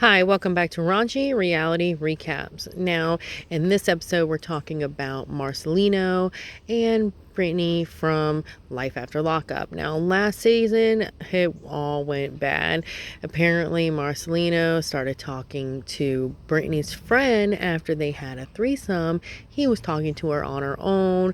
Hi, welcome back to Raunchy Reality Recaps. Now, in this episode, we're talking about Marcelino and Brittany from Life After Lockup. Now, last season, it all went bad. Apparently, Marcelino started talking to Brittany's friend after they had a threesome. He was talking to her on her own,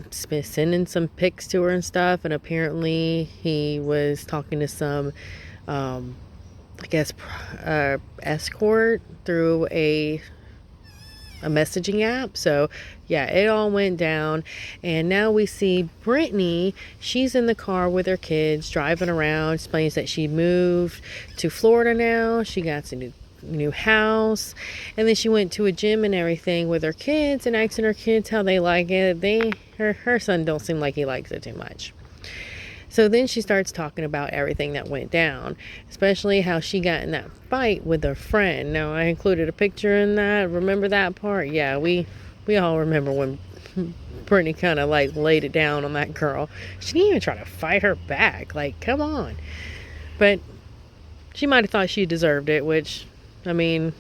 sending some pics to her and stuff, and apparently he was talking to some I guess escort through a messaging app. So yeah, it all went down, and now we see Brittany. She's in the car with her kids driving around, explains that she moved to Florida now. She got a new house, and then she went to a gym and everything with her kids, and asking her kids how they like it. Her son don't seem like he likes it too much. So then she starts talking about everything that went down, especially how she got in that fight with her friend. Now, I included a picture in that. Remember that part? Yeah, we all remember when Brittany kind of like laid it down on that girl. She didn't even try to fight her back. Like, come on. But she might have thought she deserved it, which, I mean,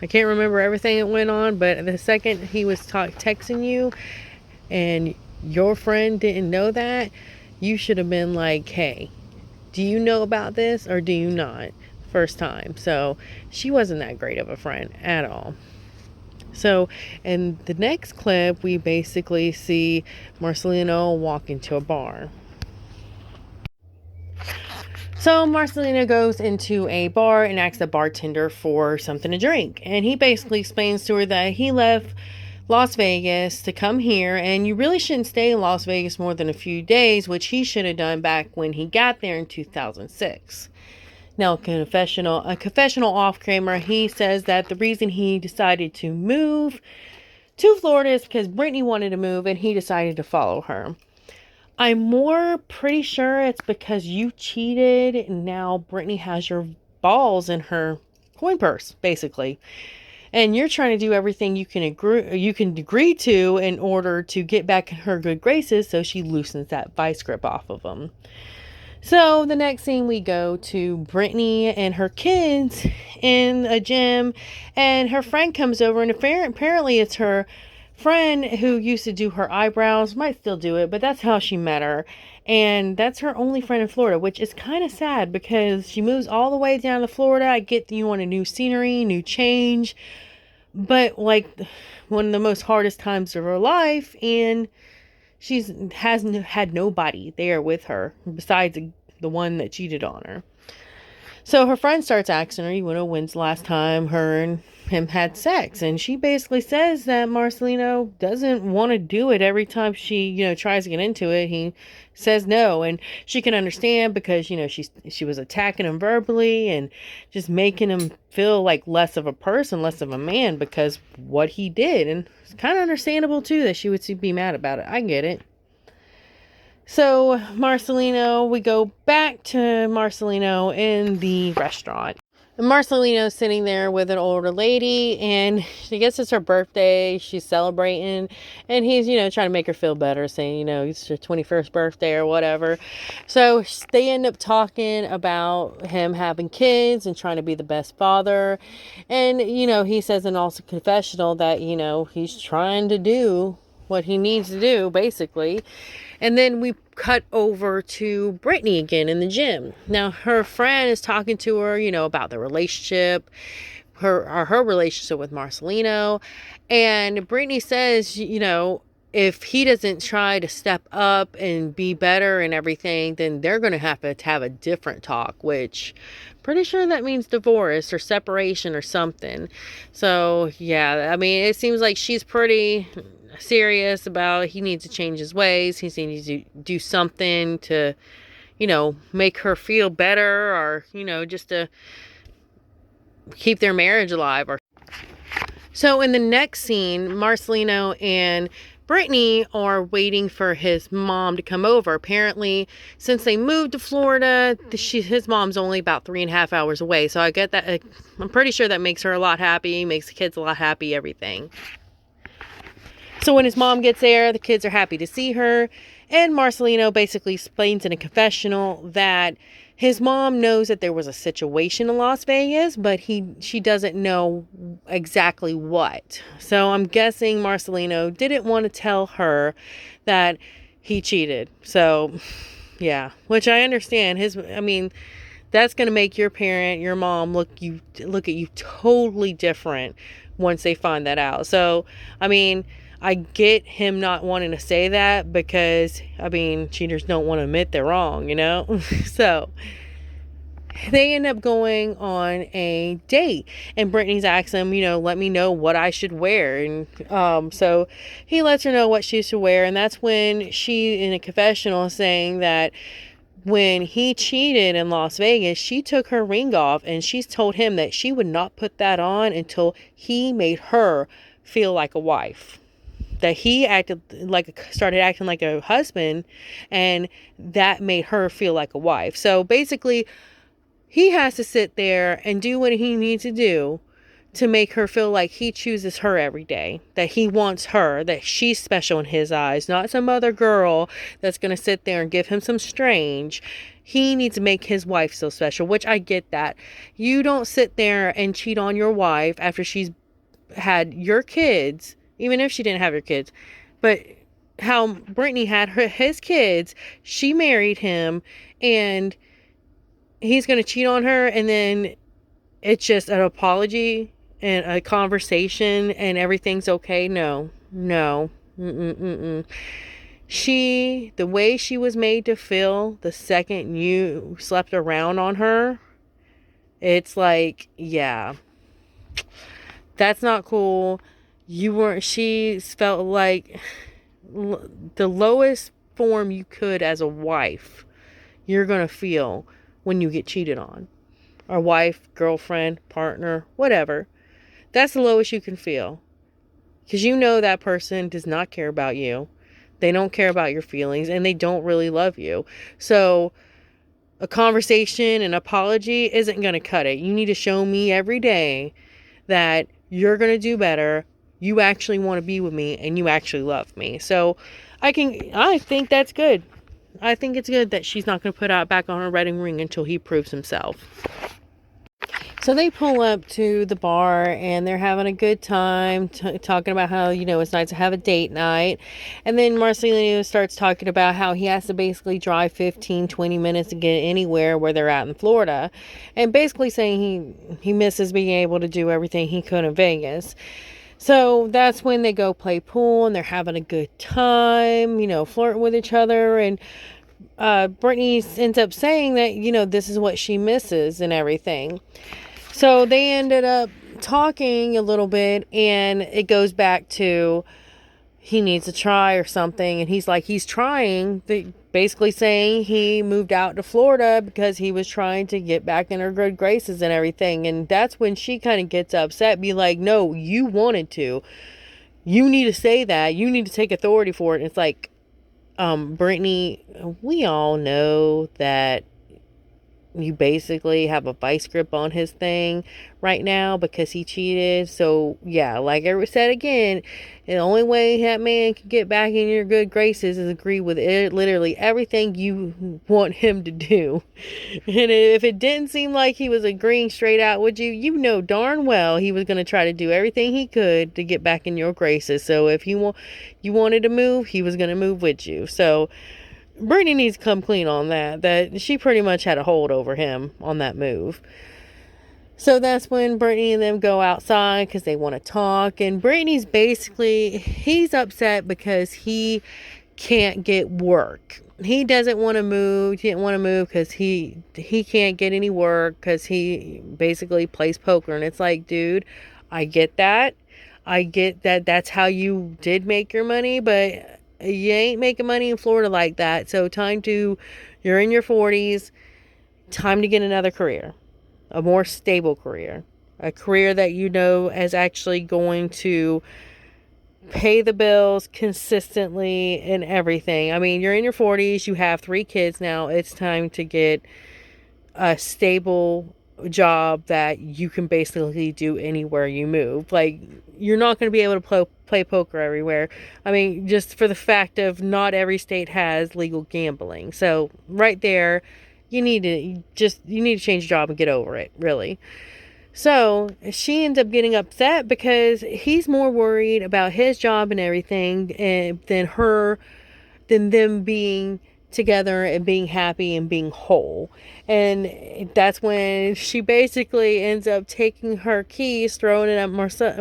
I can't remember everything that went on, but the second he was texting you and your friend didn't know that, you should have been like, hey, do you know about this or do you not? First time. So she wasn't that great of a friend at all. So in the next clip, we basically see Marcelino walk into a bar. So Marcelino goes into a bar and asks the bartender for something to drink. And he basically explains to her that he left Las Vegas to come here, and you really shouldn't stay in Las Vegas more than a few days, which he should have done back when he got there in 2006. Now, a confessional off camera, he says that the reason he decided to move to Florida is because Brittany wanted to move and he decided to follow her. I'm more pretty sure it's because you cheated and now Brittany has your balls in her coin purse, basically. And you're trying to do everything you can agree to in order to get back in her good graces, so she loosens that vice grip off of them. So the next scene, we go to Brittany and her kids in a gym, and her friend comes over, and apparently it's her friend who used to do her eyebrows, might still do it, but that's how she met her. And that's her only friend in Florida, which is kind of sad because she moves all the way down to Florida. I get that you want a new scenery, new change, but like one of the most hardest times of her life, and hasn't had nobody there with her besides the one that cheated on her. So her friend starts asking her, when's the last time her and him had sex? And she basically says that Marcelino doesn't want to do it every time she, tries to get into it. He says no. And she can understand because, she was attacking him verbally and just making him feel like less of a person, less of a man because what he did. And it's kind of understandable, too, that she would be mad about it. I get it. So Marcelino, we go back to Marcelino in the restaurant. And Marcelino's sitting there with an older lady, and I guess it's her birthday. She's celebrating, and he's, trying to make her feel better, saying, it's her 21st birthday or whatever. So they end up talking about him having kids and trying to be the best father. And, he says in also confessional that, he's trying to do what he needs to do, basically. And then we cut over to Brittany again in the gym. Now, her friend is talking to her, about the relationship, her relationship with Marcelino. And Brittany says, if he doesn't try to step up and be better and everything, then they're going to have a different talk, which pretty sure that means divorce or separation or something. So, yeah, I mean, it seems like she's pretty serious about he needs to change his ways. He needs to do something to, make her feel better or, just to keep their marriage alive. So in the next scene, Marcelino and Brittany are waiting for his mom to come over. Apparently, since they moved to Florida, his mom's only about 3.5 hours away. So I get that. I'm pretty sure that makes her a lot happy, makes the kids a lot happy, everything. So when his mom gets there, the kids are happy to see her. And Marcelino basically explains in a confessional that his mom knows that there was a situation in Las Vegas, but she doesn't know exactly what. So I'm guessing Marcelino didn't want to tell her that he cheated. So yeah, which I understand. That's going to make your mom look at you totally different once they find that out. So, I get him not wanting to say that because, cheaters don't want to admit they're wrong, So, they end up going on a date, and Brittany's asking him, let me know what I should wear. And so he lets her know what she should wear, and that's when she, in a confessional, is saying that when he cheated in Las Vegas, she took her ring off, and she's told him that she would not put that on until he made her feel like a wife. That he started acting like a husband, and that made her feel like a wife. So basically, he has to sit there and do what he needs to do to make her feel like he chooses her every day, that he wants her, that she's special in his eyes, not some other girl that's going to sit there and give him some strange. He needs to make his wife so special, which I get that. You don't sit there and cheat on your wife after she's had your kids, even if she didn't have your kids. But how Brittany had his kids, she married him, and he's going to cheat on her, and then it's just an apology and a conversation and everything's okay. No. The way she was made to feel the second you slept around on her, it's like, yeah, that's not cool. She felt like the lowest form you could as a wife, you're going to feel when you get cheated on. Or wife, girlfriend, partner, whatever. That's the lowest you can feel. Because that person does not care about you. They don't care about your feelings, and they don't really love you. So a conversation, an apology isn't going to cut it. You need to show me every day that you're going to do better. You actually want to be with me, and you actually love me. So I think that's good. I think it's good that she's not going to put back on her wedding ring until he proves himself. So they pull up to the bar, and they're having a good time talking about how, it's nice to have a date night. And then Marcelino starts talking about how he has to basically drive 15-20 minutes to get anywhere where they're at in Florida. And basically saying he misses being able to do everything he could in Vegas. So that's when they go play pool, and they're having a good time, flirting with each other. And Brittany ends up saying that, this is what she misses and everything. So they ended up talking a little bit, and it goes back to he needs to try or something. And he's trying, basically saying he moved out to Florida because he was trying to get back in her good graces and everything. And that's when she kind of gets upset, be like, no, you wanted to. You need to say that. You need to take authority for it. And it's like, Brittany, we all know that you basically have a vice grip on his thing right now because he cheated. So yeah, like I said again, the only way that man can get back in your good graces is agree with literally everything you want him to do. And if it didn't seem like he was agreeing straight out with you, darn well he was going to try to do everything he could to get back in your graces. So if you wanted to move, he was going to move with you. So Brittany needs to come clean on that she pretty much had a hold over him on that move. So that's when Brittany and them go outside because they want to talk. And Brittany's he's upset because he can't get work. He doesn't want to move. He didn't want to move because he can't get any work because he basically plays poker. And it's like, dude, I get that. I get that that's how you did make your money, but you ain't making money in Florida like that. So you're in your 40s, time to get another career, a more stable career, a career that is actually going to pay the bills consistently and everything. You're in your 40s, you have 3 kids now. It's time to get a stable job that you can basically do anywhere you move. Like, you're not going to be able to play poker everywhere. I mean, just for the fact of not every state has legal gambling. So right there, you need to change your job and get over it, really. So she ends up getting upset because he's more worried about his job and everything than them being together and being happy and being whole. And that's when she basically ends up taking her keys, throwing it at Marcelo,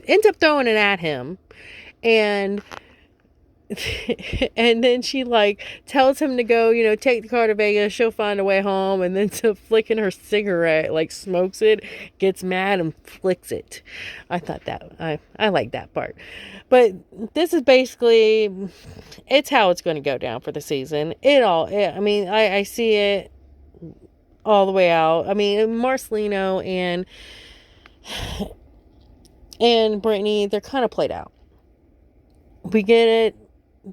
ends up throwing it at him. And and then she like tells him to go, take the car to Vegas, she'll find a way home, and then to flicking her cigarette, like smokes it, gets mad and flicks it. I thought that I like that part. But this is basically, it's how it's going to go down for the season. I mean, I see it all the way out. I mean, Marcelino and Brittany, they're kind of played out. We get it.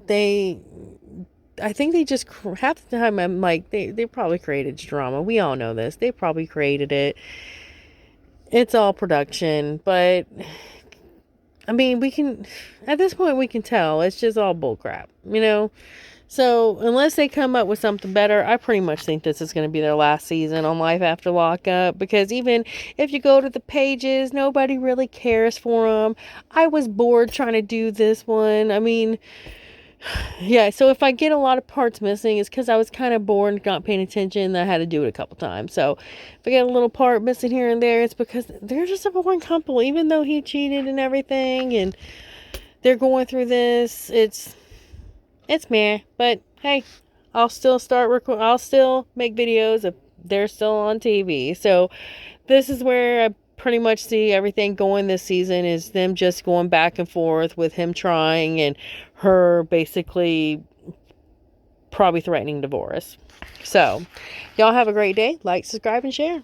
I think they just, half the time I'm like, they probably created drama. We all know this. They probably created it. It's all production, but I mean, at this point we can tell it's just all bullcrap, So unless they come up with something better, I pretty much think this is going to be their last season on Life After Lockup, because even if you go to the pages, nobody really cares for them. I was bored trying to do this one. I mean, yeah, so if I get a lot of parts missing, it's because I was kind of bored and not paying attention, and I had to do it a couple times. So if I get a little part missing here and there, it's because they're just a boring couple. Even though he cheated and everything, and they're going through this, it's meh. But hey, I'll still I'll still make videos if they're still on TV. So this is where I pretty much see everything going this season, is them just going back and forth with him trying and her basically probably threatening divorce. So y'all have a great day. Like, subscribe, and share.